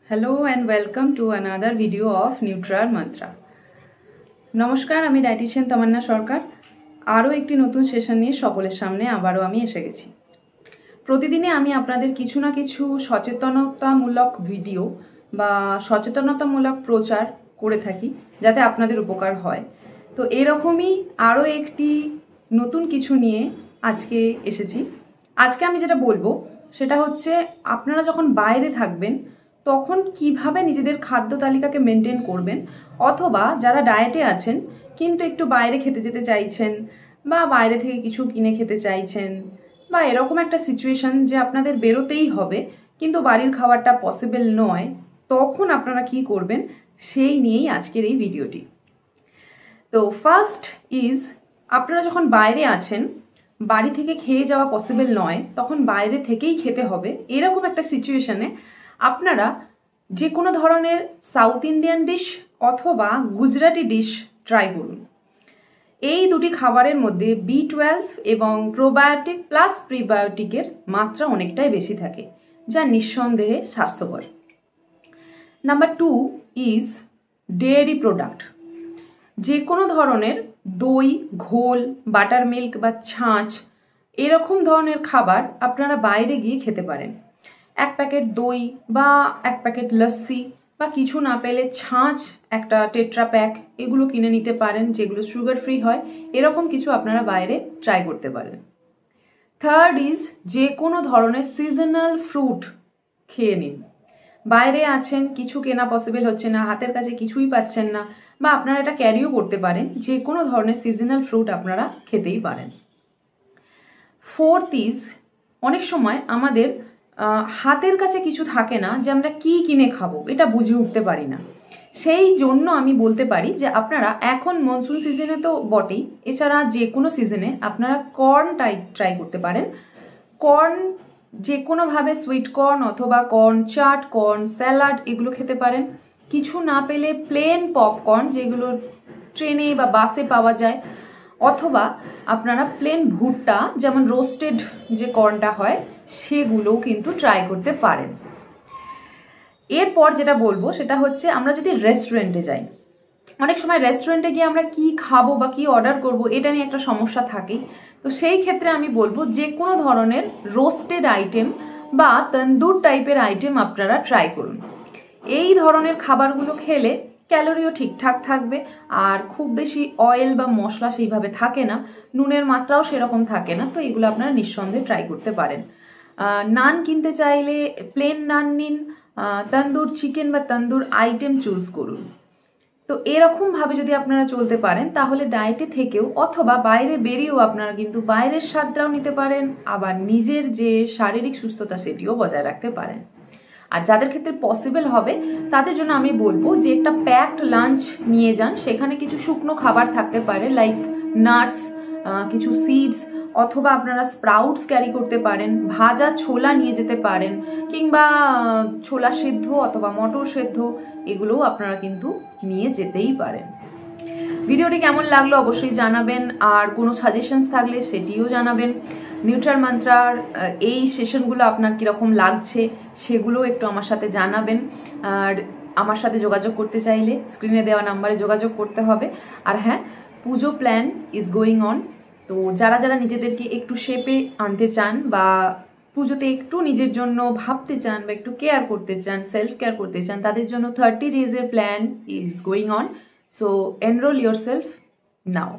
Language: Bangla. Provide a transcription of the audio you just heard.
Hello and welcome to another video of Neutral Mantra. নমস্কার, আমি ডায়েটিশিয়ান তামান্না সরকার। আরও একটি নতুন সেশন নিয়ে সকলের সামনে আবারও আমি এসে গেছি। প্রতিদিনে আমি আপনাদের কিছু না কিছু সচেতনতামূলক ভিডিও বা সচেতনতামূলক প্রচার করে থাকি যাতে আপনাদের উপকার হয়। তো এরকমই আরও একটি নতুন কিছু নিয়ে আজকে এসেছি। আজকে আমি যেটা বলবো সেটা হচ্ছে আপনারা যখন বাইরে থাকবেন তখন কিভাবে নিজেদের খাদ্য তালিকাকে মেনটেন করবেন, অথবা যারা ডায়েটে আছেন কিন্তু একটু বাইরে খেতে যেতে চাইছেন বা বাইরে থেকে কিছু কিনে খেতে চাইছেন, বা এরকম একটা সিচুয়েশন যে আপনাদের বেরোতেই হবে কিন্তু বাড়ির খাবারটা পসিবল নয়, তখন আপনারা কি করবেন সেই নিয়েই আজকের এই ভিডিওটি। তো ফার্স্ট ইজ, আপনারা যখন বাইরে আছেন, বাড়ি থেকে খেয়ে যাওয়া পসিবল নয়, তখন বাইরে থেকেই খেতে হবে, এরকম একটা সিচুয়েশনে আপনারা যে কোনো ধরনের সাউথ ইন্ডিয়ান ডিশ অথবা গুজরাটি ডিশ ট্রাই করুন। এই দুটি খাবারের মধ্যে B12 এবং প্রোবায়োটিক প্লাস প্রিবায়োটিকের মাত্রা অনেকটাই বেশি থাকে, যা নিঃসন্দেহে স্বাস্থ্যকর। Number 2 is dairy product. যে কোনো ধরনের দই, ঘোল, বাটার মিল্ক বা ছাঁচ এরকম ধরনের খাবার আপনারা বাইরে গিয়ে খেতে পারেন। এক প্যাকেট দই বা এক প্যাকেট লস্যি বা কিছু না পেলে ছাঁচ একটা টেট্রা প্যাক এগুলো কিনে নিতে পারেন, যেগুলো সুগার ফ্রি হয়। এরকম কিছু আপনারা বাইরে ট্রাই করতে পারেন। থার্ড ইজ, যে কোনো ধরনের সিজনাল ফ্রুট খেয়ে নিন। বাইরে আছেন, কিছু কেনা পসিবল হচ্ছে না, হাতের কাছে কিছুই পাচ্ছেন না, বা আপনারা এটা ক্যারিও করতে পারেন, যে কোনো ধরনের সিজনাল ফ্রুট আপনারা খেতেই পারেন। ফোর্থ ইজ, অনেক সময় আমাদের হাতের কাছে কিছু থাকে না যে আমরা কি কিনে খাবো, এটা বুঝে উঠতে পারি না। সেই জন্য আমি বলতে পারি যে আপনারা এখন মনসুন সিজনে তো বটেই, এছাড়া যে কোনো সিজনে আপনারা কর্ন ট্রাই করতে পারেন। কর্ন যে কোনোভাবে, সুইট কর্ন অথবা কর্ন চাট, কর্ন স্যালাড এগুলো খেতে পারেন। কিছু না পেলে প্লেন পপকর্ন, যেগুলো ট্রেনে বা বাসে পাওয়া যায়, অথবা আপনারা প্লেন ভুট্টা যেমন রোস্টেড যে কর্নটা হয় সেগুলোও কিন্তু ট্রাই করতে পারেন। এরপর যেটা বলবো সেটা হচ্ছে, আমরা যদি রেস্টুরেন্টে যাই, অনেক সময় রেস্টুরেন্টে গিয়ে আমরা কি খাবো বা কি অর্ডার করব এটা নিয়ে একটা সমস্যা থাকেই। তো সেই ক্ষেত্রে আমি বলবো যে কোনো ধরনের রোস্টেড আইটেম বা তন্দুর টাইপের আইটেম আপনারা ট্রাই করুন। এই ধরনের খাবারগুলো খেলে ক্যালোরিও ঠিকঠাক থাকবে, আর খুব বেশি অয়েল বা মশলা সেইভাবে থাকে না, নুনের মাত্রাও সেরকম থাকে না। তো এগুলো আপনারা নিঃসন্দেহে ট্রাই করতে পারেন। নান কিনতে চাইলে প্লেন নান নিন, তন্দুর চিকেন বা তন্দুর আইটেম চুজ করুন। তো এরকমভাবে যদি আপনারা চলতে পারেন তাহলে ডায়েটে থেকেও অথবা বাইরে বেরিয়েও আপনারা কিন্তু বাইরের স্বাদটাও নিতে পারেন, আবার নিজের যে শারীরিক সুস্থতা সেটিও বজায় রাখতে পারেন। আর যাদের ক্ষেত্রে পসিবল হবে তাদের জন্য আমি বলবো যে একটা প্যাকড লাঞ্চ নিয়ে যান। সেখানে কিছু শুকনো খাবার থাকতে পারে, লাইক নাটস, কিছু সিডস, অথবা আপনারা স্প্রাউটস ক্যারি করতে পারেন, ভাজা ছোলা নিয়ে যেতে পারেন, কিংবা ছোলা সেদ্ধ অথবা মটর সেদ্ধ এগুলোও আপনারা কিন্তু নিয়ে যেতেই পারেন। ভিডিওটি কেমন লাগলো অবশ্যই জানাবেন, আর কোনো সাজেশনস থাকলে সেটিও জানাবেন। নিউট্রাল মান্ত্রার এই সেশনগুলো আপনার কীরকম লাগছে সেগুলো একটু আমার সাথে জানাবেন। আর আমার সাথে যোগাযোগ করতে চাইলে স্ক্রিনে দেওয়া নাম্বারে যোগাযোগ করতে হবে। আর হ্যাঁ, পুজো প্ল্যান ইজ গোয়িং অন। তো যারা যারা নিজেদেরকে একটু শেপে আনতে চান বা পুজোতে একটু নিজের জন্য ভাবতে চান বা একটু কেয়ার করতে চান, সেলফ কেয়ার করতে চান, তাদের জন্য 30 days plan is going on. So enroll yourself now.